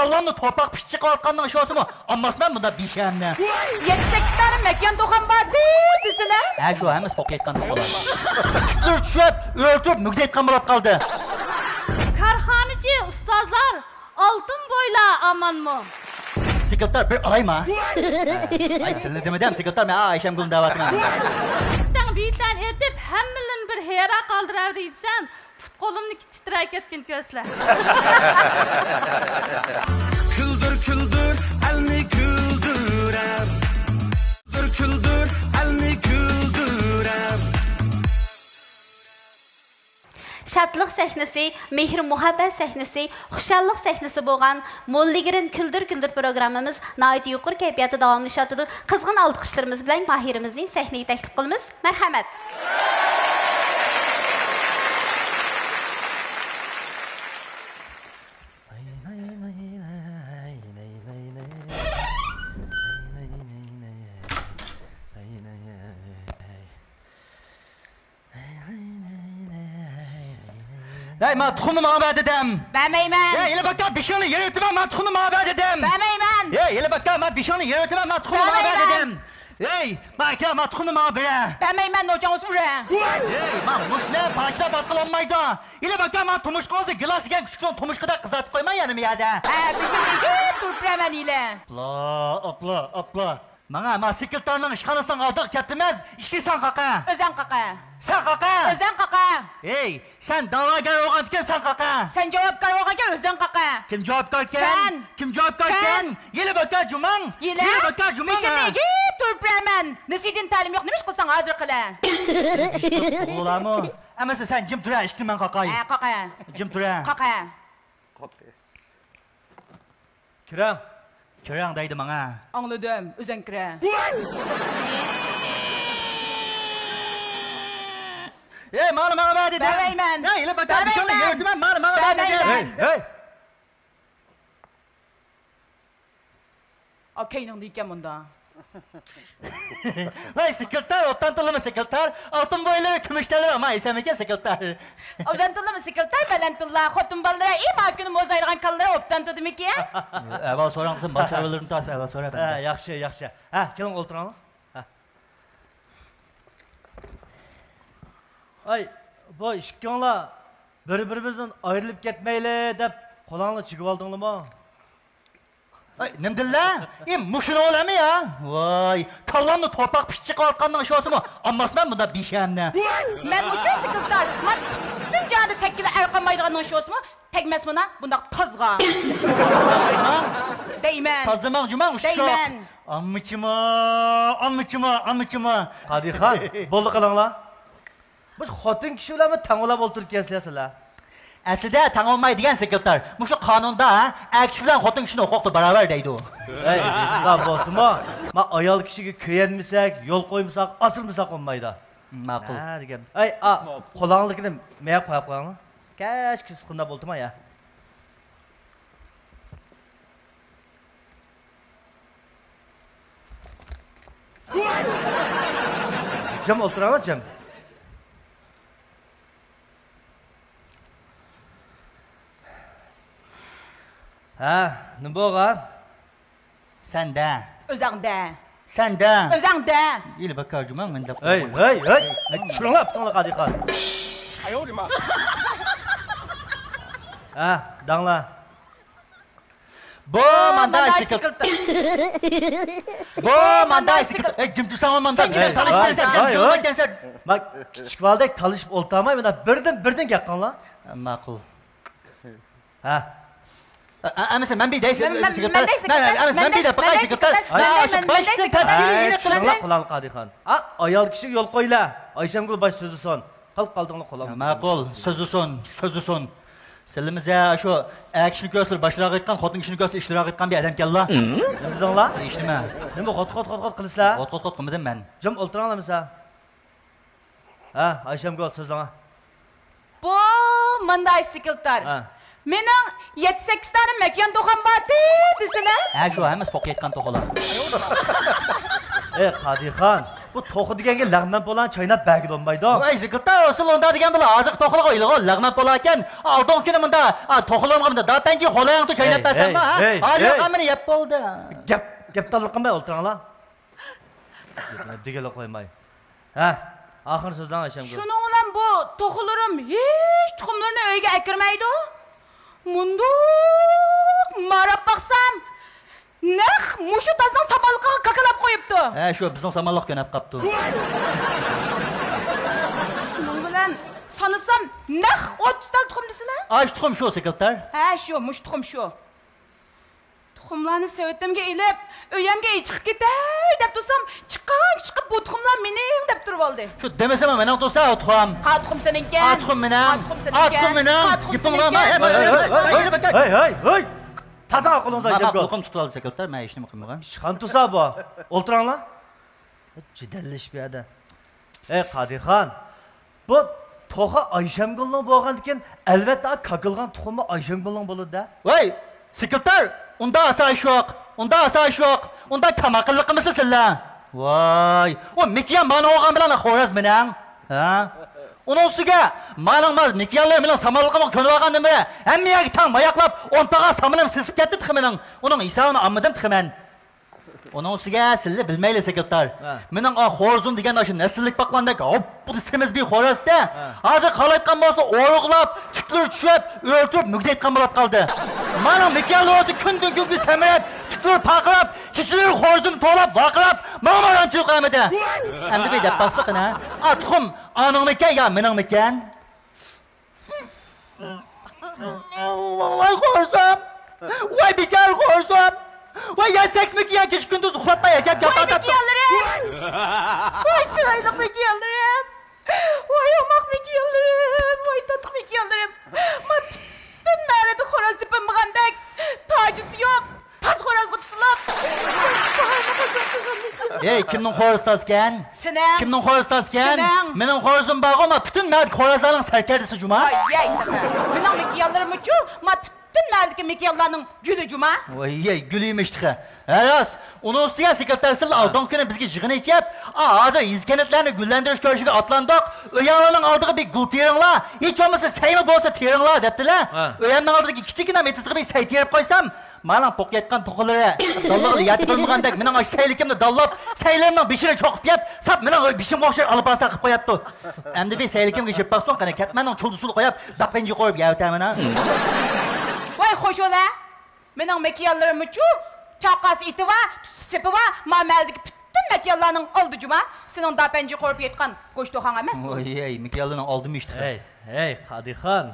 Tallanlı torpak pişçi kalkandan şu olsun mu? Anmaz ben bunda bir şey ne? 7-8 tane mekan tokan vardı desene. Şu hemen sok etkan da olan. Dur çöp, öldür, mügde etkan bulup kaldı. Karhanıcı ustazlar, altın boyla aman mı? Sekreter bir alay mı? Ay seninle demedem sekreter mi? Ayşem Gül'ün davetine. Birden edip hemmelin bir heyra kaldırabilirsen kolumni titrek etkin gözler. Küldür küldür elini küldürer. Küldür küldür elini küldürer. Şadlıq səhnəsi, mehr-muhabbət səhnəsi, xuşallıq səhnəsi bolğan Molligirin Küldür Küldür proqramımız nəhayət yuqur keyfiyyətdə davamlaşatıdır. Qızğın alqışlarımız bilan Mahirimizni səhnəyə təklif qılımız. Mərhəmət. Hey matxunu mabad edem. Bəməyəm. Ya ile bakta bir şeyini yönetmem matxunu mabad edem. Bəməyəm. Ya ile bakta bir şeyini yönetmem matxunu mabad edem. Hey makya matxunu mabere. Bəməyəm hocam usulən. Hey man muşne başta bakılanmaydı. İle bakta man tumuşkozu gilas gen küçükten tumuşkada kızartıp koyman yanım yada. Bir şey deyil, dur biləmən ilə. Atla. Bana ma sekreterinin işxanasından aldık ketmez. İşliysen kaka. Özən qaqa. Sen kaka. Özən qaqa. Hey sen davagar olgan iken sen kaka. Sen cavabkar olğanca özən qaqa. Kim cevap verken? Sen. Kim cevap verken? Yeli bakar cuman. Yele. Bakar cuman. Bir şey deyil, dur biləmən. Nesidin talim yok, nemiş qılsan hazır qıla. İşte oğula mı? Ama sen cim tura işkin ben kakayı. Qaqa. Cim tura. Qaqa. Kiram. Kerang daydı bana. Anladım, özən kira. Hey malum bana ver dedim. Bəməyəm. Ya yeli bakar bir şey Bəməyəm. yönetmem malum bana ver Bəməyəm. dedim. Hey. Okeynin deyikən bunda. Vay sekreter ottan tılımı sekreter. Altın boyları kümüşteler ama isemeken sekreter. Obzantılla mı sekreter belentulla. Xotun ballara iyi makünü mozaylıgan kallara optantı demek ki ya. Evvel soran kızım başarılarını tat evvel sonra ben. Yaxşı. Ha, keling o'tiramiz. Ha. Ay, bu ishkonglar bir-birimizdan ayrilib ketmayli deb qo'lingni chigib oldinglarmi? Ay nemdilla? Muşun oğlu mu ya? Vay, tallanlı torpak pişçi kalkandan şu olsun mu? Anmaz ben bunda bir şey ne? Ben bu çok sekreter. Ben tüm canı tekkili erkamaydıgan şu olsun mu? Tekmez buna, bunda tazga. Deymen. Tazımak cuman uşak. Deymen. Anmıkıma. Qadixon, bo'ldi qilinglar. Bu xotin kishi bilan tang'ulab o'tirib kelsizlar. Aslida tang olmaydigan sekreter. Muşu kanunda erkekler xotin kishini huquqi baravar deydi u. Ey, qab bo'lsinmi? Men ayol kishiga ko'yanmasak, yo'l qo'ymasak, osilmasak olmaydi. Ma'qul. Ha, degan. Ay, qo'linglikni menga qo'yib qo'ying. Kechki suqunda bo'ldimi ya? Jim o'tiraman, Jim. Ha, nima bo'lgan? Sende. Özəngdə. Sende. Özəngdə. Yili bakar cuman ben de. Hey. Tushunlar, tutinglar Qadixon. Ha, danglar. Bu manday sekreter. Bu manday sekreter. Kim tutsam manday. Hey, Tanışmaysan. Bak, kichik valdek talishib o'ltamay, mana birdan gapqanlar. Ma'qul. Ha. Ama sen ben bir de sekreter. Ben Ben bir de bakay sekreter. Tushunlar qilal Qadixon. Ha, ayol kishi yo'l qo'ylar. Ayşemgül baş sözü son. Qilib qoldinglar qo'lam. Ma'qul, sözü son. Silimize şu kishini ko'rsir başlığa aytgan, xotin kishini ko'rsir ishtiroq etgan bir adam keldi. Nima dedinglar? Eshitma. Nima qot qilisizlar? Qot qilmadim men. Jim o'tiringlarmisa? Ha, Ayşemgül so'zlanga. Bu manday sekreter. Ha. Mening 7-8 tane mekan to'qan bati desene. Şu hemen pok etgan to'qalar. Ey Qadixon, bu toxu deganga lag'man bolan chaynab bergi bo'lmaydi. Voy, sekretar, asıl onda degan bilan hozir to'qilib qo'yilgan lag'mat bo'lar ekan. Oldin kuni bunda to'qilganimda datanki xolayingni chaynab bersanmi, ha? Hozir qamini yeb bo'ldi. Gap talib qilmay o'tiringlar. Degala qo'ymay. Ha, oxir so'zdan Ayshamgul. Shuning bilan bu to'xilarim hech tuxumlarni uyga akirmaydi. Mundoq marab baqsam, naq mushu tazning samalliqiga kakalab qo'yibdi. Ha, shu bizning samalliq ko'nab qapti. Shuning bilan sanasam naq 30 tal tuxum desizlar? Ay, tuxum shu sekretar. Ha, shu mush tuxum shu. Tuxumlarni sevatimga ilib, uyamga chiqib ketay deb tursam, chiqib bu tuxumlar mening deb turib oldi. Shu demasam men tursa tuxum. Ha tuxum seninki. Tuxum mening. Tuxum mening. Gipinglarma. Hey. Tata qo'lingizga Ayshamgul. Tuxum tutib oldi sekretar, men ishni qilmagan. Ishxon tursa bu. O'tiringlar. Jidallish bu yerda. Ey Qadixon. Bu to'xa Ayshamgulning bo'lgan ekan, albatta kakilgan tuxumi Ayshamgulning bo'ladi-da. Voy, sekretar, unda asosh yo'q. Unda kamaqilliqimisiz sizlar? Voy, o mikyan mana olgan bilan xo'raz mening. Ha? Onun ustiga ma'lum mikyanlar bilan samalliqimni ko'nib olgan nima? Hammaga tang mayaqlab, o'ntaga samalim sisib ketdi tiximining. Uning hisobini olmadim tiximan. Onun ustiga sizlar bilmaysiz sekretar. Mening xo'razim degan shu nasllik baqlandek hop bu semiz bir xo'razda. Hozir qalayotgan bo'lsa, o'rg'lab, tuklar tushib, o'ltirib mugdaytgan bo'lib qoldi. Mana mikyanlar o'zi kun-kunga samirab, tuklar paqirab, kishilar xo'razim to'lab, vaqirab, ma'maranchilik qilmadi. Endi bir deb baqsaqina, tuxum anangniki yo meningmikan? Voy xo'razim. Voy bekar xo'razim. Voy yasaksmiki ya kish kunduz uxlatmay yashab gapatab. Voy chiroyli mikyanlarim. Voy omaq mikyanlarim. Voy tatlı mikyanlarim. Bütün mağarada xo'roz tepinmagandek tojisi yo'q. Taz xo'rozga tutilib. Ey, kimning xo'raztaskan? Sening. Kimning xo'raztaskan? Sening. Mening xo'razim bor, ammo butun mard xo'razlarning sarkarisi juma. Ay, mening mikyanlarim uchun bütün mağaradaki mikyanlarning guli juma. Voy, guliymish tixa. Haras, uning ustiga sekretarsiz oldin kuni bizga yig'in ichib, hozir yizkanatlarni gullantirish ko'rishiga otlandik. O'yanlarning oldiga bir gul teringlar, hech bo'lmasa saymi bo'lsa teringlar debdilar. O'yanning oldiga kichikina metisga bir say terib qo'ysam, mana poqayotgan to'qilari dollarga yetib bo'lmagandek mening saylikimni dollab, saylarimning beshini cho'qib yeb, sap mening beshimga o'xshab olib olsa qilib qo'yapti. Endi bir saylikimga yeb baqson, qana katmanning chuldusini qo'yib, dapinji qo'yib yavtamana. Voy xo'sh ola. Mening mikyanlarim uchun chaqasi iti va sepi va mamaldagi bütün mikyanlarning oldi juma. Sening dapanji qo'yib yetgan go'sht to'xan emas. Voy, mikyanlarning oldimi ishti. Hey, Qadixon.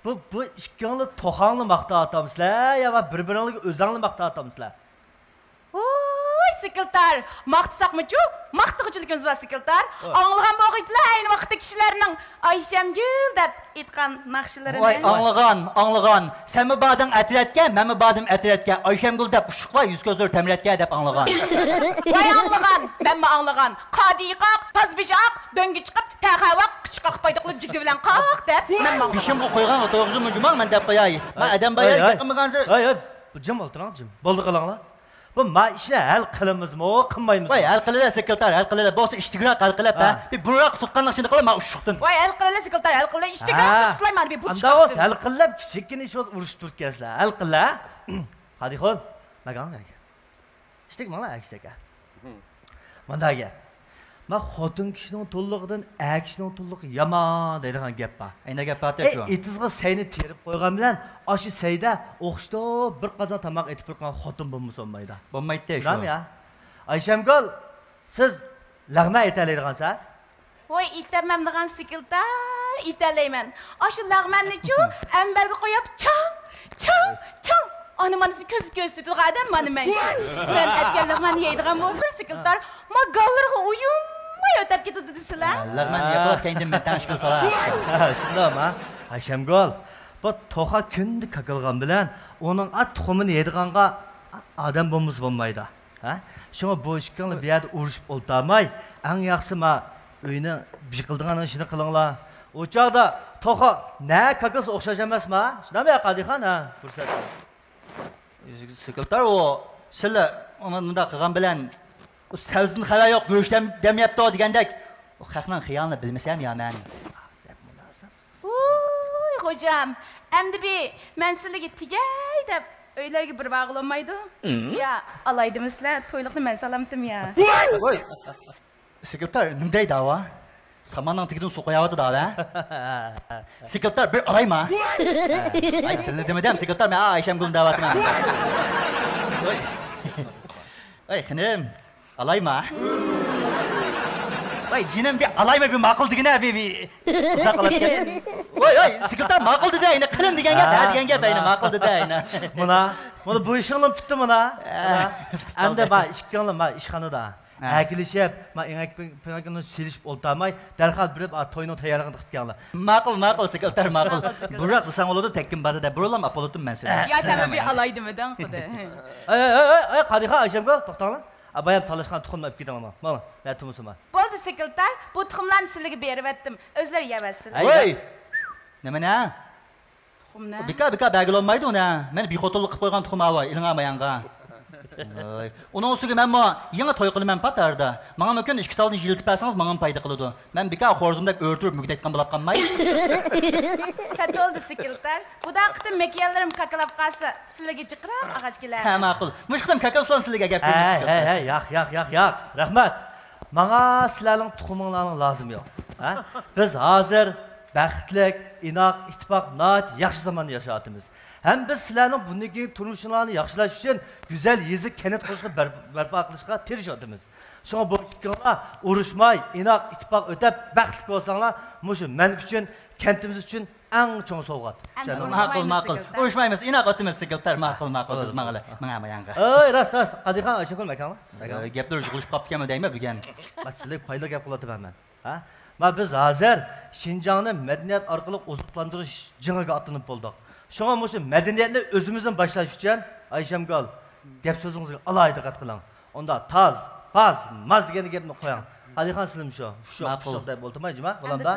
Bu ikkalni to'xanni maqta atamsizlar yo bir-biringizga o'zingni maqta atamsizlar? Voy sekretar, maqtsaqmichu? Maqtag'chiligimiz va sekretar. Anglagan bo'g'itlar ayni vaqtda kishilarning Ayshamgul deb aytgan naqshlarini. Voy, anglagan. Sen mi bading atratga, men mi badim atratga, Ayshamgul deb ushuqlar yuz ko'zlar tamratga deb anglagan. Voy anglagan, men mi anglagan? Qadiqaq, tazbishaq, döngi chiqib, taqavaq, qichqaq paydoqlib jigdi bilan qaq deb men mi? Bishimga qo'ygan to'g'izim jumal men deb qo'yay. Men adam bayay qilmagansiz. Hey, jim o'tiring, jim. Bo'ldi qilinglar. Bu ma ishni hal qilamizmi, qilmaymizmi? Voy, hal qiladi sekretar, hal qiladi. Bo'lsa ishtigroq hal qilib, ha. Bir buraq tutganlik uchun qilib, men ushuqdim. Voy, hal qiladi sekretar, hal qiladi. Ishtigroq tutlayman bir bu chiqdi. Anda o'z hal qilib, kichikina ish urush turtkazlar. Hal qilla. Qadixon, magan. İşte mana akşaka. Mandaga. Ma xotin kishining to'llig'idan kishining to'lligi yomon deydigan gap bor. Ayna gap bor shu. Etizga sayni terib qo'ygan bilan, oshi sayda o'xshto bir qozon tomoq etib turgan xotin bo'lmasa olmaydi. Bo'lmaydi shu. Nima ya? Ayshamgul, siz lag'ma aytalaydigansiz? Voy, iltamam degan sekretar, italayman. Oshu lag'manni-chu, ambalga qo'yib, chang. Ana mana ko'z tutilgan odam mana men. Men aytgan lag'manni yeydigan bo'lsa, sekretar, ma gallarga uyummay o'tib ketadi desizlar. Lag'manni yaqib kendim men tanishib solar. Shundami? Ayshamgul, bu to'xa kundi kakilgan bilan, uning tuxumini yeydiganga odam bo'lmaydi. Ha? Shunga bu ishkangni bu yerda urushib o'ltamay, eng yaxshisi ma uyni biqildigan ishini qilinglar. O chaqda to'xa na kakilsa o'xshash emasmi? Shunami Qadixon, ha? Ko'rsat. Sekretar o sizlar uni bunda qilgan bilan O savzdan xabar yo'q, go'shtdan demyapti degandek. O xalqning xiyolini bilmasam ya men. Uy, hocam. Endi men sizlarga tigay deb uylarga bir bağlanmaydı. Ya, alaydım sizlar, to'yliqni men salamdim ya. Voy. Sekretar, nima deydi ava? Samanning tigidan suv qo'yapti da, sekretar bir alayma. Ay, sizlar demadam, sekretar men Ayshamgulni da'vatman. Voy. Ay, xanim, alayma. Voy, jinim bir alayma bir ma'qul degina bir uzoq qiladigan. Voy, sekretar ma'qul dedi ayni qilin deganga, deganga bayni ma'qul dedi ayni. Mana bu ishingni bitdi mana. Endi ba ishkanglar ma ishxonada. Әкелішеп, пенакını silişip oltamay, derhal birib toyunun tayarlığını tıkıyanlar. Maqul, sekretar maqul. Burak desan oladı tekkin bada da burolam apolotum ben seni. Ya sen bir alaydım eden kudu. Qadiqa Ayşemgül, toxtağın. Bayan talışqan tuxumla öp gidim ona. Mana, mən tumusuma. Boldu sekretar, bu tuxumlarni sizlarga berib etdim. Özleri yemezsiniz. Voy. Nima ne? Tuxumni. Bika bagil olmaydi ona. Men bexotirlik qilib qo'ygan tuxum ava, ilingamayanqa. Voy. Onun ustiga men mo yangi to'y qilaman patarda. Menga mumkin 2 talni yiltib bersangiz menga foyda qiladi. Men bika xo'rzimdak o'rtirib mugdaytgan bo'lib qolmay. Sat oldu sekretar. Bu da qitim mekiyanlarım kakalab qalsa, sizlarga chiqirib ag'ach kelar. Ha, ma'qul. Mushqim kakal son sizlarga gap berdim. Yo'q. Rahmat. Menga sizlarning tuxuminglarning lozim yo'q. Biz hozir baxtlik, inoq, ittifoq, nat yaxshi zamon yashayapmiz. Hem biz sizlarning bundaki turmuşlarını yaxshilash uchun güzel yezik kenet qo'shni barpo qilishga tirishamiz. Şuna bu ikkilar urushmay, inoq, ittifoq o'tab baxtli bo'lsanglar, mushu men uchun, kentimiz uchun eng cho'ng sovg'at. Ma'qul. Urushmaymiz, inoq o'timiz sekretar, ma'qul. Biz menga yangi. Oy, rast. Qadiqan Ayşegül makanlar. Gaplar yig'ilib qolibganmi deymi bugun? Sizlar foyda gap qilyapman men. Ma biz hozir Şinjanni madaniyat orqali oziqlantirish jiniga atlanib bo'ldik. Şuna muşu medeniyetini özümüzden başlaş için Ayşemgül gap sözünüzü alayda qat qiling. Onda taz, paz, maz degeni gapni qo'ying. Qadiqan sizim shu deb bo'lmaydi-mi? Bo'landa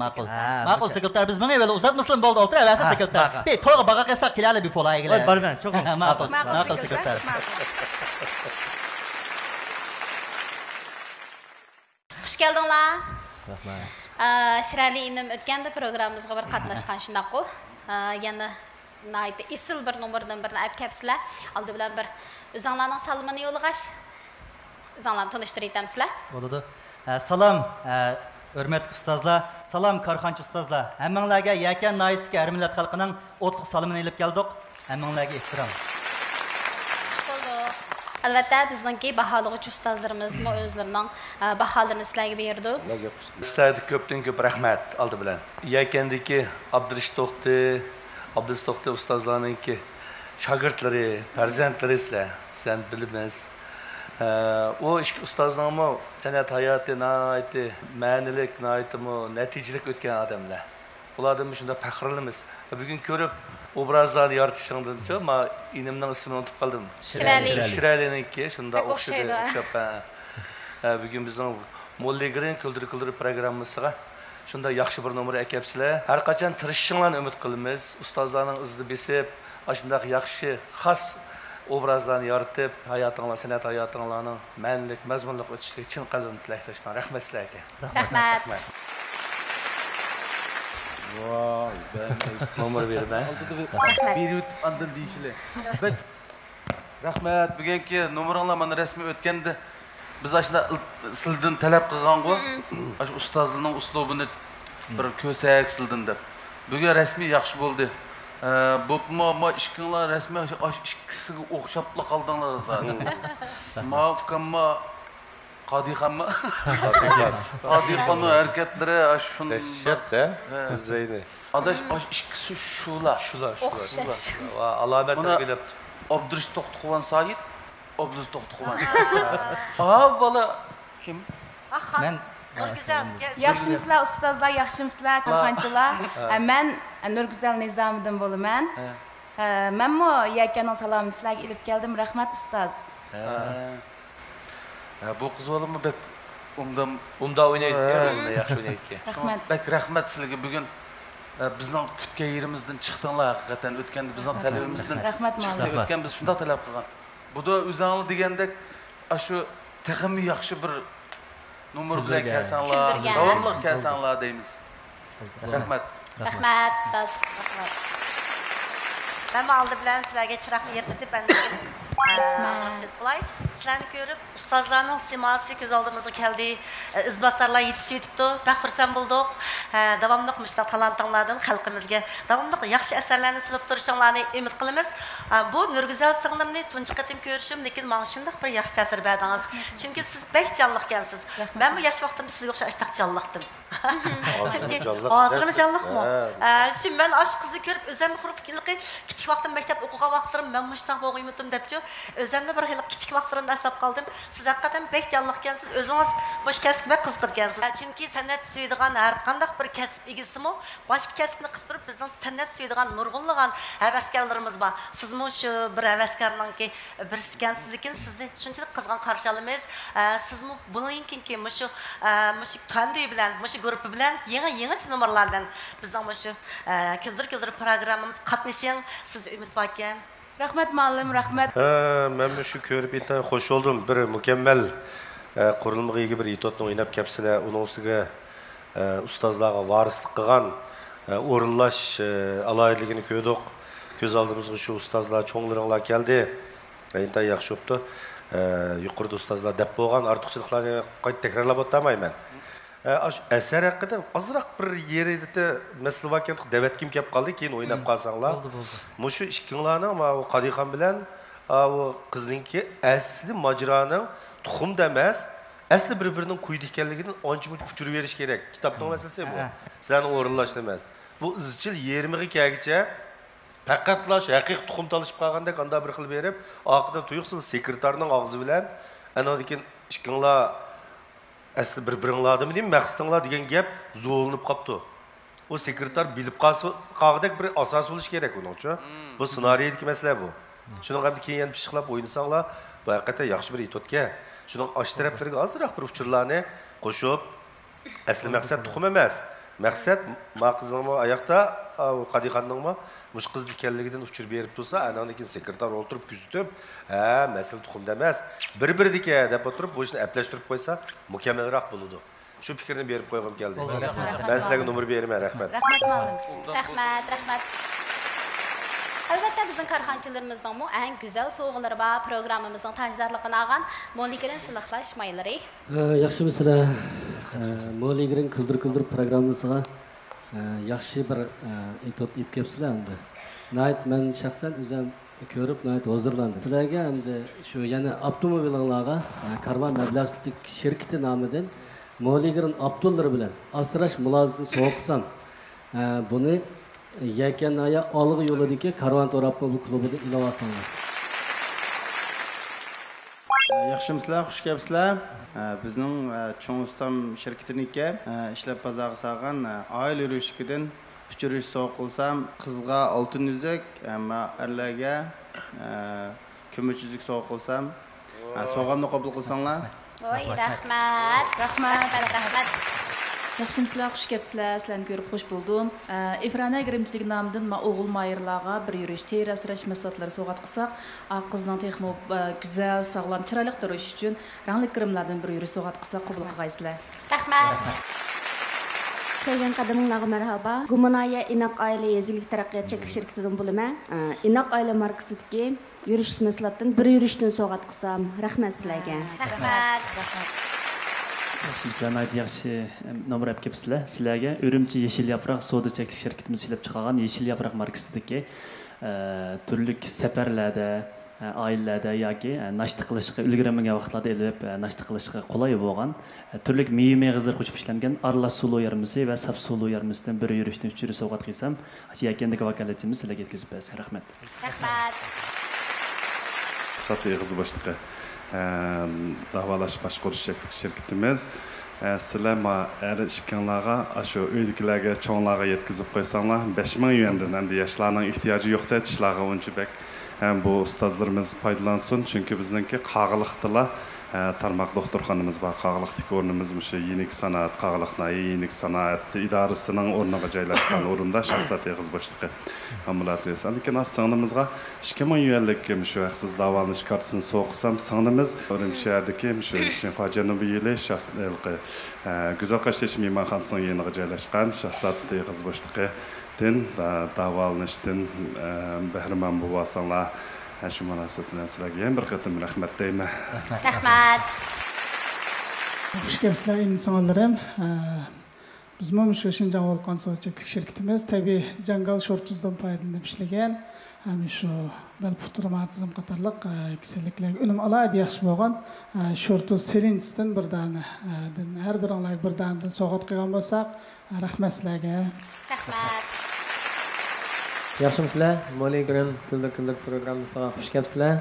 ma'qul. Ma'qul sekretar biz menga evvel uzatmasın bo'ldi o'tir avval sekretar. Be to'g'ri baqa qilsak keladi bir polayga. Voy barman, cho'qim. Ma'qul sekretar. Xush keldinglar. Rahmat. Shirali inim o'tganda programmamizga bir qatnashgan shundaqku. Yana nayda isil bir nomerdan birini olib kelibsizlar. Oldi bilan bir o'zinglarning salomini yo'lg'ash. O'zinglarni tanishtirib aytamsizlar. Bo'ladi. Salom, hurmatli ustozlar, salom korxonchi ustozlar. Hammanglarga Yakan noyisdagi har millat xalqining o'tliq salomini ilib keldik. Hammanglarga ehtirom. Albatta bizningki baholovchi ustozlarimiz o'zlarining baholarini sizlarga berdi. Sizlarga ko'pdan-ko'p rahmat oldi bilan. Yakandagi Abdulstoxti ustozlarninki shogirdlari, farzandlari sizlar bilibsiz. O ikki ustozlarning san'at hayoti nihoyatda ma'nilik, nihoyatda natijalik o'tgan odamlar. Ulardan shunda faxrlanamiz. Bugun ko'rib obrazlarni yaratishingdan-chi, men inimning ismini unutib qoldim. Shiralininki shunda o'xshaydi. Bugun bizning Molligirin kuldir programmasiga shunda yaxshi bir nomer akapsizlar. Har qachon tirishishinglarni umid qilamiz. Ustozlarning izini besib, shunday yaxshi xos obrazlarni yaratib, hayotinglar, san'at hayotinglarning ma'nilik, mazmunlik o'tishiga chin qalbimdan tilakdoshman. Rahmat sizlarga. Rahmat. Vay ben nomer verme. Bir yut andın deyişili. Ben rahmet bugünkü numaranla bana resmi ötkendi. Biz aslında sildin talep qilgan qo'y. Aş ustozlarning uslubini bir ko'sak sildin deb. Bugün resmi yaxshi bo'ldi. Bu ma ishkinglar resmi ash ikkisiga o'xshapla qoldinglar zaten. Ma'fkamma Qadiqanma. Qadiqanning harakatlari shunday. Dehshat-da. Zeyni. Adaş ikkisi shular. O'xshash. Va alomat belgilab. Abdurish To'xtiqo'van Said, Abdurish To'xtiqo'van. Bola kim? Men Yaxshimizlar ustozlar, yaxshimizlar korxonchilar. Men Nurguzal Nizomiddin bo'laman. Men mo Yakanning salomini sizlarga ilib keldim. Rahmat ustoz. Bu qiz bolami bek unda o'ynaydi, unda yaxshi o'ynaydi. Rahmat. Bek rahmat sizlarga bugun bizning kutgan yerimizdan chiqdinglar haqiqatan o'tganda bizning talabimizdan Rahmat chiqdi o'tgan biz shunday talab qilgan. Bu da o'zinglar degandek shu texmi yaxshi bir numar bilan kelsanlar, Kuldirgan. davomli kelsanlar deymiz. Rahmat. Rahmat ustoz. Ben aldı bilen sizlerge çıraklı yetmedi ben de siz kolay. Sizlerini görüp ustazlarının siması göz aldığımızı geldi. İzbasarlar yetişip tuttu. Ben xursam bulduk. Davamlıqmışlar talantlardan halkımızga. Davamlıq yaxşı eserlerini sunup duruşanlarını ümit qilamiz. Bu Nurgüzel sığınımını tuncu qatim görüşüm. Lekin bana şundaq bir yaxşı təsir berdiniz. Çünkü siz bek canlıq gensiz. Ben bu yaş vaxtımda siz yoxşı aştaq canlıqdım. Çünkü ağzırım canlıq mı? Şimdi ben aş kızı görüp özlemli kurup fikirliqi kiçik vaxtım mektep okuğa vaxtırım ben muştaq boğuymuttum depçu. Özlemli bir xeyli kiçik vaxtırımda asap kaldım. Siz hakikaten bek canlıq gensiz. Özünüz boş kesip bek kızqır gensiz. Çünkü sanat suyduğun her qandaq bir kesip egisi mi? Başka kesipni qıp durup bizden sanat suyduğun nurgulluğun heveskarlarımız var. Siz mi şu bir heveskarının ki bir sikensizlikin sizde şunçalık kızgan karşı alımız. Siz mi bunun ki şu tündüğü bilen, şu grubu bilen yeni numaralardan bizden şu küldür programımız katmışın. Siz ümit varken. Rahmat muallim, rahmat. Ben şu körüp intan hoş oldum. Bir mükemmel kurulmağı gibi bir itotunu oynap kepsile. Onun üstüge ustazlarga varislik kılgan orunlaş alaylıgını köydük. Göz aldığımızda şu ustazlar, çoğunlarınlar geldi. İntan yaxşı oldu. Yukarıda ustazlar dep boğan artıkçılıklarını kayıt tekrarlap otlamayım ben. Eser hakkında azırak bir yeri de mesela vakken devet kim kep kaldı ki oynap kalsanlar. Muşu işkinlarının ama o Kadikhan bilen o kızınki asli macranın tuxum demez. Asli birbirinin kuydu ikenligini onca uçuru veriş gerek. Kitaptan meselesi bu. Sen orunlaş demez. Bu izçil 20 kağıtça Paqatlaş, haqiq tuxum talışıp qalğanda qanda bir xil berib, aqıda tuyuqsız sekretarının ağzı bilen anadikin işkinlar asli bir-biringlarni deyim, maqsadinglar degan gap zo'linib qapti. O sekretar bilib qağıdak bir asas bo'lish kerak uning uchun. Bu ssenariydagi masala bu. Shuning ham keyin pishiqlab o'ynasanglar, bu haqiqatan yaxshi bir etotga. Shuning osh taraflariga ozroq bir uchurlarni qo'shib, asli maqsad tuxum emas. Maqsad maqsazning oyoqda Qadixonning mush qiz ekanligidan uchur berib tursa, anadan keyin sekretar o'ltirib kuzatib, masal tuxumda emas, bir-birdiki deb o'tirib, bu ishni aplashtirib qo'ysa, mukammalroq bo'ladi. Shu fikrni berib qo'ygim keldi. Men sizlarga nomer beraman, rahmat. Rahmat muallim. Rahmat. Albatta bizning korxonchilarimizning mu eng go'zal sovg'alari bor programmamizning tajdorligini olgan Mo'ligirin silaqlash maylari. Yaxshimisizlar? Mo'ligirin kuldir programmasiga yaxshi bir etot ib kelibsizlar endi. Nayt men shaxsan o'zim ko'rib nayt hozirlandim. Sizlarga endi shu yana avtomobillarga Karvan Mablag'chilik shirkati nomidan Mo'ligirin Abdullari bilan asrash mulozimni so'qsam, buni Yakanaya olg'i yo'lidagi Karvan Avtomobil klubida ilova qilsanlar. Yaxshimisizlar, xush kelibsizlar. Bizning cho'ng ustam shirkatiniki ishlab bozorga solgan oila yurishkidan uchirish so'q qilsam, qizga oltin yuzuk, ammo erlarga kumush yuzuk so'q qilsam, so'g'amni qabul qilsanglar. Voy, rahmat. Yaxşımsızlar, xush kelibsizlar. Sizlarni ko'rib xush bo'ldim. Efrana Grimchilik nomidan men o'g'il mayirlarga bir yurish teri asrash maslahatlari so'g'at qilsak, qizning texmo go'zal, sog'lom, chiroyli turish uchun rangli kirimlardan bir yurish so'g'at qilsak qabul qilgaysizlar. Rahmat. Kelgan qadaminglarga marhaba. Gumanaya Inoq oila ezilik taraqqiyot cheklik shirkatidan bo'laman. Inoq oila markasidagi yurish maslahatdan bir yurishdan so'g'at qilsam, rahmat sizlarga. Rahmat. Sizlarni yaxshi nomer olib kelibsizlar. Sizlarga Urumchi Yeshil Yaproq savdo cheklik shirkatimiz ishlab chiqargan Yeshil Yaproq markasidagi turli safarlarda, oilalarda yoki nashta qilishga ulgurmagan vaqtlarda elib nashta qilishga qulay bo'lgan turli meva-meg'izlar qo'shib ishlangan aralash suluv yarmisi va saf suluv yarmisidan bir yurishdan uch yurish sovg'at qilsam, yakandagi vakolatchimiz sizlarga yetkazib bersin. Rahmat. Rahmat. Satı yığızı başlığı. Davalaş başqurish şirketimiz sizlar er işkanlarga şu uydagilarga cho'nglarga yetkazib qo'ysanglar 5000 yuandan endi yoshlarning ehtiyoji yo'qda ishlarga uncha bek bu ustozlarimiz foydalansin chunki bizningki qag'iliqdilar tarmoq doktorxonamiz bor, Qog'liqdagi o'rnimiz shu yenik san'at, Qog'liqning yenik san'at idorasining o'rniga joylashgan o'rinda shaxsat eg'iz boshliqi amaliyot. Lekin singlimizga 2000 yuanlik shu haqsiz davolanish kartasini so'qsam, singlimiz Urumshiyadagi shu Shinxo Janubiy yili shaxsliqi Go'zal Qashqash mehmonxonasining yeniga joylashgan shaxsat eg'iz boshliqi davolanishdan bahramand bo'lsanglar, shu munosabat bilan sizlarga ham bir qatim rahmat deyman. Rahmat. Xush kelibsizlar insonlarim. Biz mana shu Shinjan Volqon Sochaklik shirkatimiz tabiiy jangal shortuzdan foydalanib ishlagan, ham shu balput revmatizm qatorliq kasalliklarga unum alaydi yaxshi bo'lgan shortuz selinchdan bir dona, har biringlarga bir donadan sovg'at qilgan bo'lsak, rahmat sizlarga. Rahmat. Yaxshimisizlar? Moligrim Kuldir programmasiga xush kelibsizlar.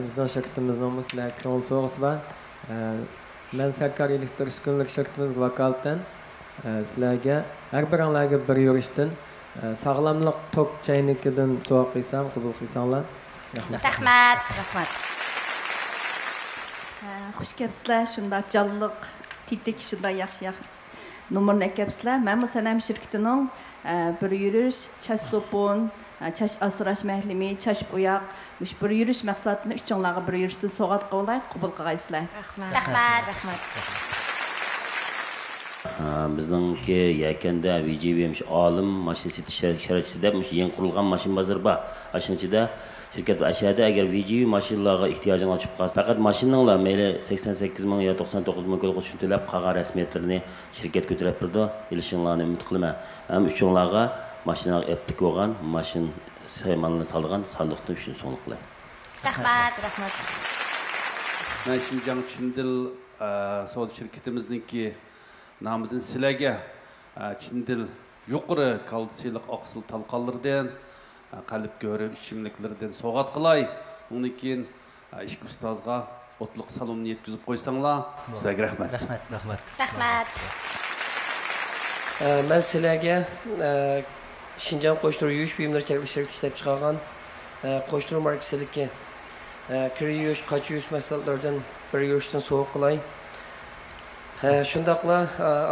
Bizning shirkatimizning sizlarga ko'ngil so'g'isi bor. Men Sarkar elektr uskunalik shirkatimiz vakolatdan sizlarga har biringlarga bir yurishdan sog'lomlik tok chaynikidan sovg'a qilsam, qabul qilsanglar. Rahmat. Rahmat. Xush kelibsizlar. Shunda jonliq, tetik shunda yaxshi nomerni kelibsizlar. Men bu sanam shirkatining bir yurish, chash sopun, chash asrash mahlimi, chash bo'yoq, mush bir yurish maqsadini uchinglarga bir yurishda sovg'at qilay, qabul qilgaysizlar. Rahmat. Rahmat. Bizningki yakanda VGVM olim mashina setish sharoitida yangi qurilgan mashina bozori bor. Ashunchida shirkat ashada agar VGV mashinalarga ehtiyojini ochib qolsa, faqat mashinalar mayli 88 ming yo 99 ming qo'l qo'shimtalab qolgan rasmiyatlarini shirkat ko'tarib turdi. Ilishinglarni umid qilaman. Ham uchunglarga mashinaga eptik bo'lgan, mashin saymanini solgan sandiqni uchun so'nib qilay. Rahmat. Rahmat. Men Shinjan Chindil savdo shirkatimizningki nomidan sizlarga Chindil yuqori kalsiylik oqsil talqonlardan qalb ko'rib ichimliklardan sovg'at qilay. Undan keyin ishki ustozga o'tliq salomni yetkazib qo'ysanglar, sizlarga rahmat. Rahmat. Rahmat. Men sizlarga Shinjan qo'shtiruv yuvish buyumlari cheklanish shirkati ishlab chiqargan qo'shtiruv markasidagi kir yuvish, qoch yuvish mahsulotlaridan bir yurishdan sovg'a qilay. Shundaqla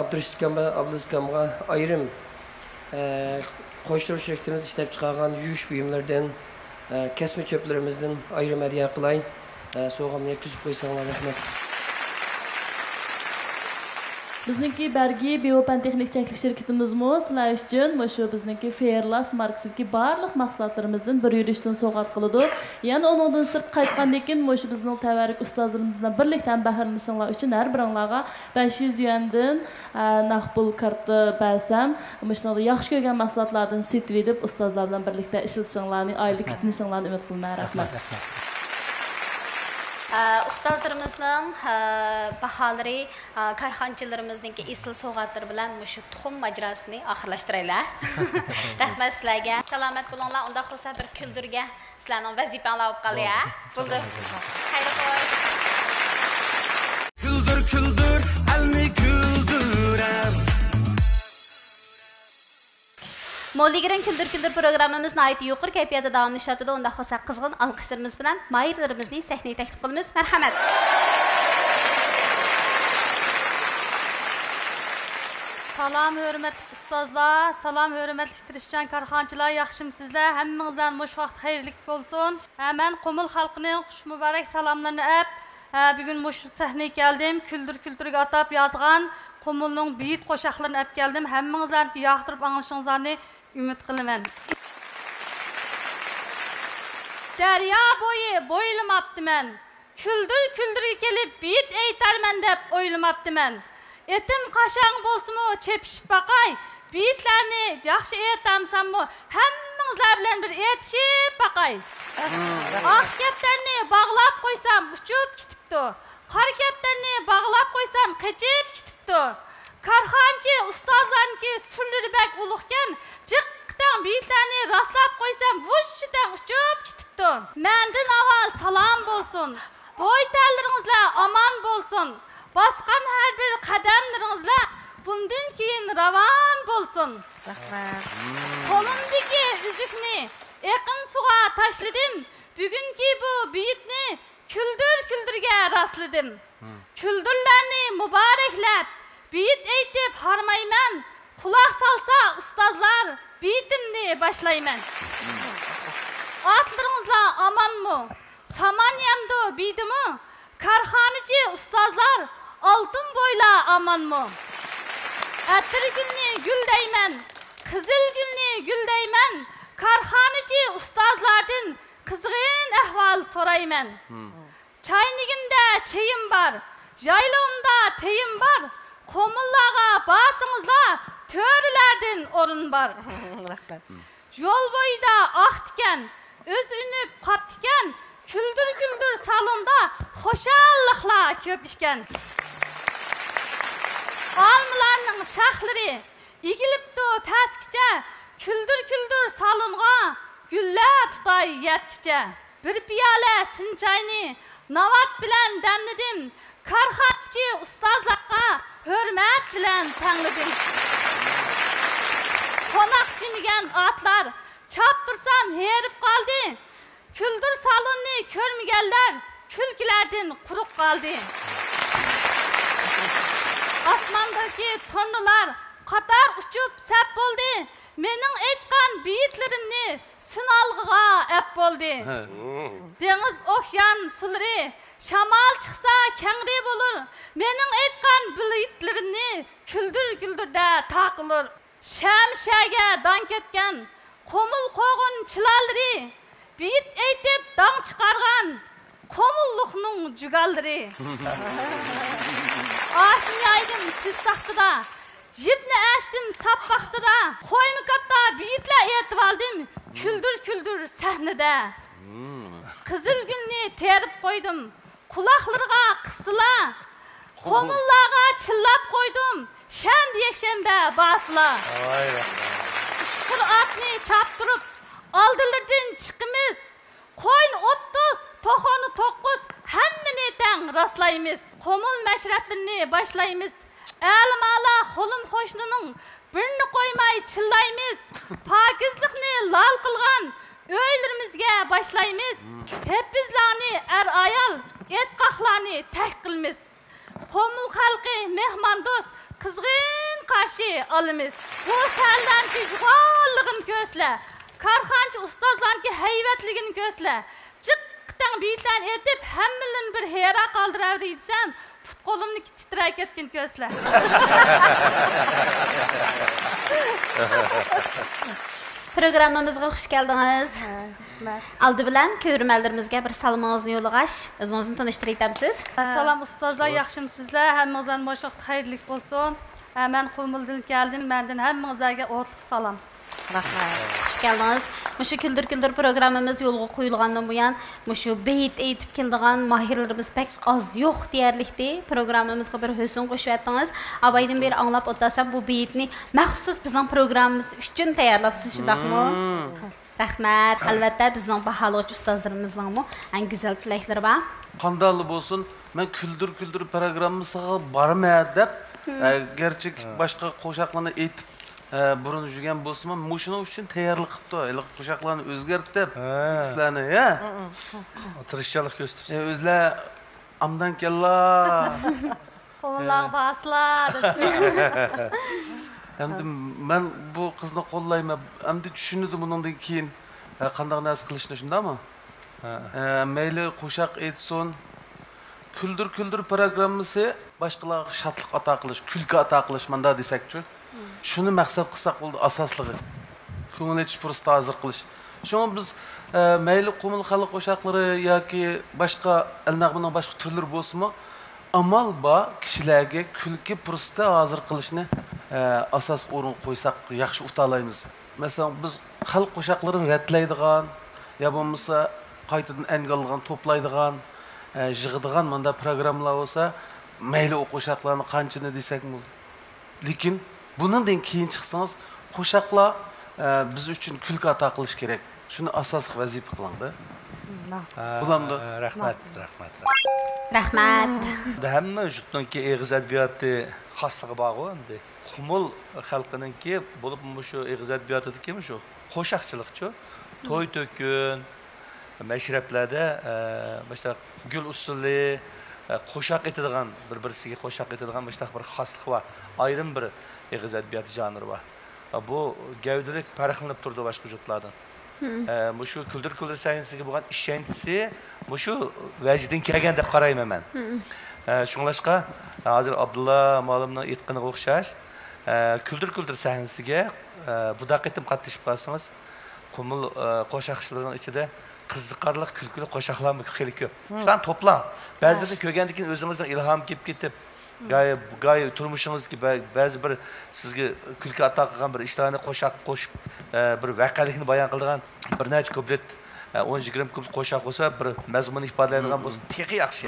Abdulazizga ayrim qo'shtiruv shirkatimiz ishlab chiqargan yuvish buyumlaridan kesma cho'plarimizdan ayrim hadiya qilay. Sovg'amni yetkazib qo'ysanglar rahmat. Bizniki Bergi Biopan texnik cheklik shirkatimizmi sizlar uchun shu bizniki Fairlas markasidagi barliq mahsulotlarimizdan bir yurishdan sovg'at qiladi. Yana uningdan sirt qaytgandan keyin shu bizning tavarik ustozlarimiz bilan birlikdan bahramlashinglar uchun har biringlarga 500 yuandan naqd pul karti bersam, shunday yaxshi ko'rgan mahsulotlardan setib edib ustozlar bilan birlikda ishlatishinglarni, oylik kitnishinglarni umid qilaman. Rahmat. Ustozlarimizning baholari korxonchilarimizningki esil sovg'atlar bilan shu tuxum majrosini oxirlashtiraylar. Rahmat sizlarga. Salomat bo'linglar. Unda xulosa bir kuldirga sizlarning vazifanglar olib qoldi. Bo'ldi. Xayr qo'y. Kuldir, elni kuldirar. Mo'lligirin Kuldir programmamiz nihoyat yuqori kayfiyatda davomlashadi. Unda xo'sa qizg'in olqishlarimiz bilan mayirlarimizning sahnaga taklif qilamiz. Marhamat. Salam hörmətli ustozlar, salam hörmətli tirishchan korxonchilar, yaxshimisizlar? Hammangizdan mush vaqt xayrlik bo'lsin. Men Qumul xalqining xush muborak salomlarini bugun mush sahnaga keldim. Kuldirga atab yozgan Qumulning buyuk qo'shiqlarini olib keldim. Hammangizlarni yoqtirib anglashingizni umid qilaman. Daryo bo'yi bo'ylamabdiman. Kuldirga kelib buyuk aytarman deb o'ylamabdiman. Etim qaşang bo'lsa-mu chepishib baqay. Buyuklarni yaxshi aytamsanmi? Hammangizlar bilan bir aytishib baqay. Oq kaptarni bog'lab qo'ysam uchib ketibdi. Qora kaptarni bog'lab qo'ysam qechib ketibdi. Korxonchi ustozlarniki surlari bak ulug'kan, jiqdan buyuklarni rastlab qo'ysam vushidan uchib ketibdi. Mendan avval salom bo'lsin. Bo'ytanlaringizlar omon bo'lsin. Basqan her bir qadamlaringizlar bundan keyin ravon bo'lsin. Rahmat. Qo'limdagi uzukni yaqin suga tashladim. Bugungi bu buyukni küldürge rastladım. Küldürlerini mübareklep, biyit eytip harmayman. Kulak salsa ustazlar, biyitimni başlayman. Atlarınızla aman mı? Saman yandı biydi mi? Karhanıcı ustazlar, altın boyla aman mı? Ettir gülni gül deymen, kızıl gülni gül deymen. Karhanıcı ustazlardan kızgın ehval sorayman. Çaynigimde çeyim var, yaylığımda teyim var. Komullağa basınızla törelerden orun var. Yol boyda ahtiken, öz ünüp kaptiken, küldür salonda hoşallıkla köpüşken. Almılarının şahları igilipti taskıca, küldür salonga güller tutay yetkice. Bir piyale sinçayni navat bilen demledim, karhatçı ustazlarga hürmet bilen tanıdım. Konak şinigen atlar çaptırsam herip kaldı. Küldür salonunu körmügeller külkilerden kuruk kaldı. Asmandaki tornular katar uçup sep oldu. Menin etkan biyitlerimni sünalgıga ep oldu. Deniz okyan suları şamal çıksa kengri bulur. Menin etkan biyitlerimni küldür takılır. Şemşege dank etken komul koğun çılalları. Biyit eytip dan çıkargan komulluknun cügalları. Aşın yaydım tüs taxtıda, jibni açtım sap baxtıda, koynu katta biyitle etip aldım, küldür sahnede. Kızıl gülni terip koydum, kulaklarga kısıla, komullaga çillap koydum, şen diyekşembe basıla. Şükür atni çaptırıp, aldılırdın çıkımız, koyun 30, tohonu 9, hemmini den rastlayımız. Komul meşrefini başlayımız. Elmala holum hoşnunun birini koymay çıllayımız. Pakizlikni lal kılgan öylerimizge başlayımız. Hepizlani ayal, et kahlani tek kılmız. Komul halkı mehman dost, kızgın karşı alımız. Bu sendenki yuvarlığın gözle, karhançı ustazlanki heyvetligin gözle. Çıktan biyitlen edip hemmilin bir hera kaldıravriysen, put kolumni titrek etkin gözle. Programımızga hoş geldiniz. Aldı bilen köyrümellerimizge bir salmanızını yolğaş. Özünüzün tanıştırı etemsiz. Salam ustazlar, yaxşımsizlar. Hemmizden boşluq hayırlık olsun. Ben Qumuldan geldim. Benden hemmizlerge ortak salam. Hoş geldiniz. Muşu küldür programımız yolga koyulgandan buyan, muşu beyit eytip keldigan mahirlerimiz pek az yok diyerlikti. Programımızga bir hüsn qoşup etdiniz. Abaydan beri anlap otasam bu beyitni məxsus bizim programımız üçün tayarlapsız şundaqmı? Rahmat. Albatta bizning baholovchi ustozlarimizning en güzel tilakları var. Qandalı bolsun, men küldür programmasiga barma deb, gerçek başqa qo'shoqlarni aytib burun жүрген болсам, мушуның үшін таярлық қыпты, қошақланы өзгертіп, sizlarni, ya? Tırışçılık göstersin. Özler amdan kella. Qo'llar baslar. Endi men bu qizni qo'llayman. Endi tushundim bundan keyin qanday narsa qilishni, shundami? Mayli qo'shoq aytsin, küldür programmasi boshqalarga shodlik ato qilish, kulki ato qilish manda desakchi. Şunu məqsəd qısaq oldu, asaslığı. Ko'ngil etish fursati hazır qilish. Şuna biz mayli Qumul xalq qo'shoqlari yoki boshqa al-nag'maning boshqa turlari bo'lsa-mu, amal bor kishilarga kulki fursati hazır qilishni asas o'rin qo'ysak yaxshi utalaymiz. Masalan, biz xalq qo'shoqlarini ratlaydigan, yo bo'lmasa qaytadan angalgan, to'playdigan, yig'adigan manda programmalar bo'lsa, mayli o qo'shoqlarni qanchani desak bo'ladi. Lekin bundan keyin chiqsangiz, qo'shoqlar biz uchun kulki ato qilish kerak. Shuni asosiy vazifa qilindi. Bulamda Rahmat. Rahmat. Hamma jutniki eg'iz adabiyoti xosligi bor-ku endi. Qumul xalqininki bo'lib shu eg'iz adabiyotidagi shu qo'shoqchilikchi, to'y to'kun, meşreplarda mesela gül usulü qo'shaq etadigan bir-birisiga qo'shaq etadigan bir xoslik va ayrim bir eg'iz adabiyot janri bor. Bu gavdalik farqlanib turdi boshqa hujjatlardan. Mushu kuldir sahnasiga bo'lgan ishonchisi mushu vajdan kelgan deb qarayman men. Shunglashqa hozir Abdulla Mo'limning aytganiga o'xshash kuldir sahnasiga bu daqiqatim qatnashib qolsangiz qumul qo'shiqchilarning ichida qiziqarli kulkili qo'shiqlar xili ko'p. Shularni to'plang. Ba'zida ko'rgandan keyin o'zingizdan ilhom kelib ketib, g'oya turmushingizga ba'zi bir sizga kulki ato qilgan bir ishlarni qo'shib bir voqelikni bayon qiladigan bir necha kuplet 10-20 kuplet qo'shiq bo'lsa, bir mazmun ifodalaydigan bo'lsa, texi yaxshi.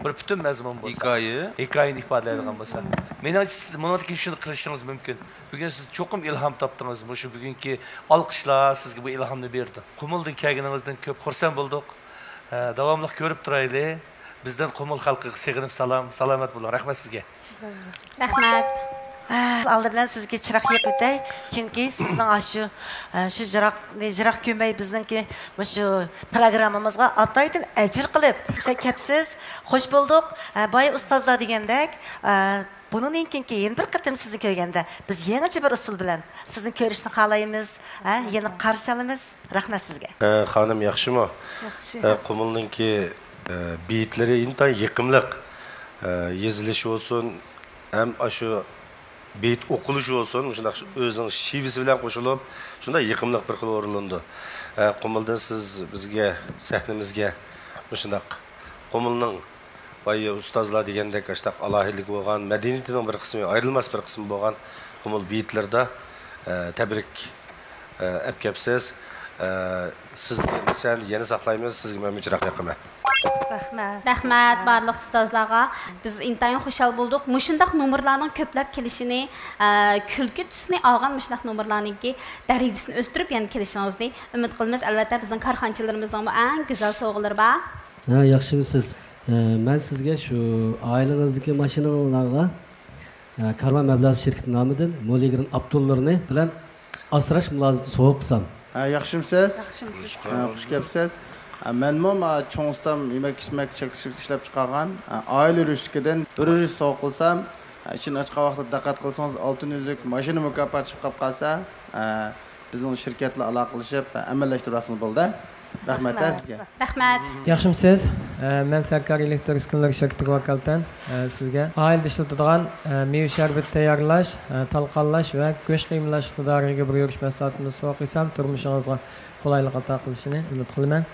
Bir butun mazmun bo'lsa, hikoyani ifodalaydigan bo'lsa. Menimcha siz bundan shuni qilishingiz mumkin. Bugun siz cho'qim ilhom topdingiz. Shu bugungi olqishlar sizga bu ilhomni berdi. Qumuldan kelganingizdan ko'p xursand bo'ldik. Davomli ko'rib turaylik. Bizden Qumul xalqiga sig'inib salomat bo'ling. Rahmat sizga. Rahmat. Aldı bilen sizge çırak yapıtay. Çünkü sizden şu jirak kömey bizdenki şu programımızga ataydın ecir kılıp şey kepsiz hoş bulduk. Bay ustazlar degендek bunun inkinki yeni bir kıtım sizin köygende biz yenice bir usul bilen sizin körüşünü xalayımız, yeni karşı alımız. Rahmet sizge. Hanım yaxşı mı? Qumulninki beyitleri intayın yıkımlık yazılış olsun hem şu beyit okuluş olsun özünün şivisi bilen koşulup şunda yıkımlık bir kıl orulundu. Qumuldan siz bizge sahnimizge şunda Qumulning bayi ustazlar degендek aştaq alahilik bo'lgan medeniyetinin bir kısmı ayrılmaz bir kısmı bo'lgan Qumul beyitlerde tebrik epkepsiz siz yeni saklayımız sizge memnunçirak yakıma. Rahmat barlıq ustazlarga. Biz intayın xoşal bulduq. Muşundaq numurlarning köplab kelishini, külkü tüsini alğan muşundaq numurlarninki dərəcəsini östürüb yəni kelişinizni ümid qılmız. Əlbəttə bizim karxançılarımızın ən gözəl soğuları var. Yaxşımısınız. Ben sizge şu ailenizdeki maşinalarga Karma Məbləğ şirketi namıdır. Moligrin Abdullarını bilen asraş mülazimati soğuk qısam. Yaxşımısınız? Hoş gelipsiz. Menmo çoğ ustam yemek-içmek çekilişlik işlep çıkargan aile ürüşkeden bir ürüş soğuk qılsam, işin açık vaqtda diqqat qilsangiz altın üzük mashina mukofoti chiqib qolsa, bizning shirkatla aloqalashib amallashtirasan bo'ldi. Rahmat sizga. Rahmat. Yaxshimisiz? Men Sarkar elektr uskunalar shirkati vakolatan sizga oilada ishlatadigan meva sharbati tayyorlash, talqonlash va go'sht qiymalash iqtidoriga bir yurish maslahatini so'rab qilsam, turmushingizga qulaylik ato qilishini umid qilaman.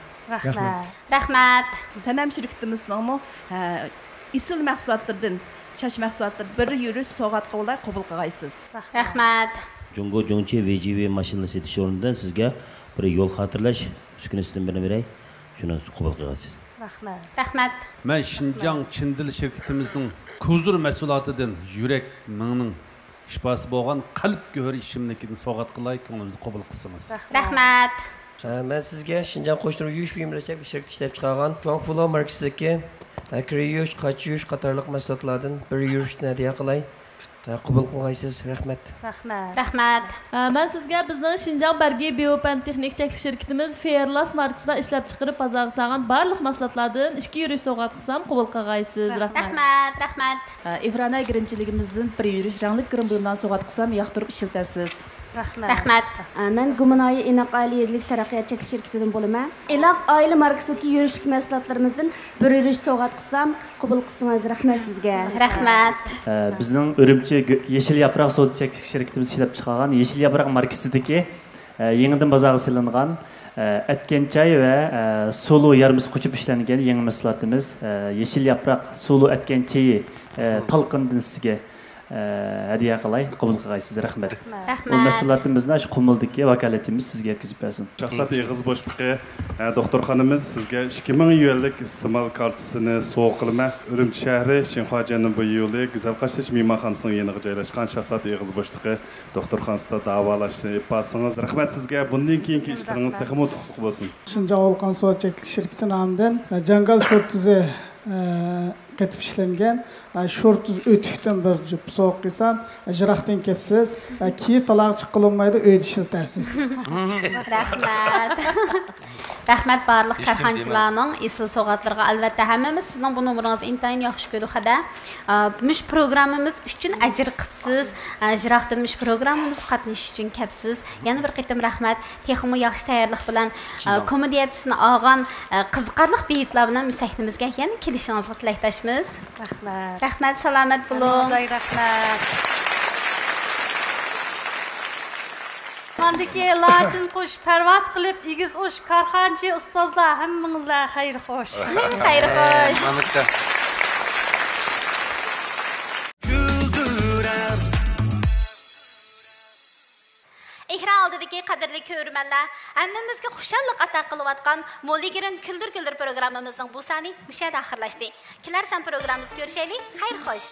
Rahmat. Sen hem şirketimizin isil mahsulotlardan, çaş mahsulotlar bir yürüş soğat qavlar qabul qilgaysiz. Rahmat. Jungo Jongchi VGV mashina setish o'rnidan sizga bir yo'l xotirlash uskunasidan birini beray. Shuni qabul qilasiz. Rahmat. Men Şinjan Çindil şirketimizning kuzur mahsulotidan yurak mingning shifasi bo'lgan qalb go'ri ishimnikini so'g'at qilay, ko'nglingizni qabul qilsangiz. Rahmat. Ben sizge Şinjan Koşturma Yuyuş Buyumlarıcak şirket işlep çıkargan Zhuangfulo markasındaki kiri yuyuş, kaç yuyuş qatarlıq mahsulotlardan bir yuyuşni hediye qilay. Qabul qilgaysiz. Rahmat. Rahmat. Ben sizge bizning Şinjan Bergi Biopan Texnik Çeklik şirketimiz Fairlas markasida ishlab chiqarib bozorga salgan barliq mahsulotlardan 2 yurish so'g'at qilsam qabul qilgaysiz. Rahmat. Rahmat. İfrana girimchiligimizdan bir yurish rangli girim buyumdan so'g'at qilsam yoqtirib ishlatasiz. Rahmat. Ben Gumanaya İnaq Aile Yezilik Taraqqiyot Çekiliş şirketidan bo'laman. İnaq Aile markasidagi yurishlik mahsulotlarimizdan bir yurish so'g'at qilsam, qabul qilsangiz rahmat sizga. Rahmat. Bizning Urumchi Yeşil Yaprak Soda Çekiliş şirketimiz ishlab chiqargan Yeşil Yaprak markasidagi yangidan bozorga solingan etken çay ve sulu yarımız koçup işlengen yangi mahsulotimiz Yeşil Yaprak sulu etken çayı talqindan sizga hediye qilay, qabul qilgaysiz. Rahmat. Bu mahsulotimizni shu Qumuldagi vakolatimiz sizga yetkazib bersin. Şahsat Eg'iz boshlig'i doktorxonamiz sizga 2000 yuanlik iste'mol kartasini sovg'a qilaman. Urumchi shahri Shinxojaning bu yo'li Go'zalqashtish mehmonxonasining yeniga joylashgan Shahsat Eg'iz boshlig'i doktorxonasida davolashni yapasangiz. Rahmat sizga. Bundan keyingi ishlaringiz texmo huquq bo'lsin. Şinjan Volkan Soda Çekiliş şirketi nomidan Jangal Shortuzi qetib ishlangan shortuz o'tikdan bir jup so'q qilsam jiraqdan kepsiz keyin taloq chiqilmaydi uyda ishlatasiz. Rahmat. Rahmat barlıq Heç kim karxançılarının esil soğatlarına albatta hammamiz sizning bu nomuringizni intayin yaxshi ko'rdik hada. Mush programmamiz uchun ajr qilibsiz. Jiraqdan mush programmamiz qatnashish uchun kelibsiz. Yana bir qitim rahmat. Texmo yaxshi tayyorlik bilan komediyatusini olgan qiziqarli beyitlar bilan sahnamizga yana kelishingizga tilakdoshmiz. Rahmat, salomat bo'ling. Rahmat. Mandaki laçın kuş pervaz kılıp igiz uş karxançı ustazlar hemmingizlar xayr xoş. Xayr xoş. Manıkka. Ehra aldidagi qadrli ko'rmanlar, hammamizga xushallik ato qilayotgan Mo'ligirin Kuldir Kuldir programmamizning bu soni mushada oxirlashdi. Kelar san programmamiz ko'rishaylik. Xayr xo'sh.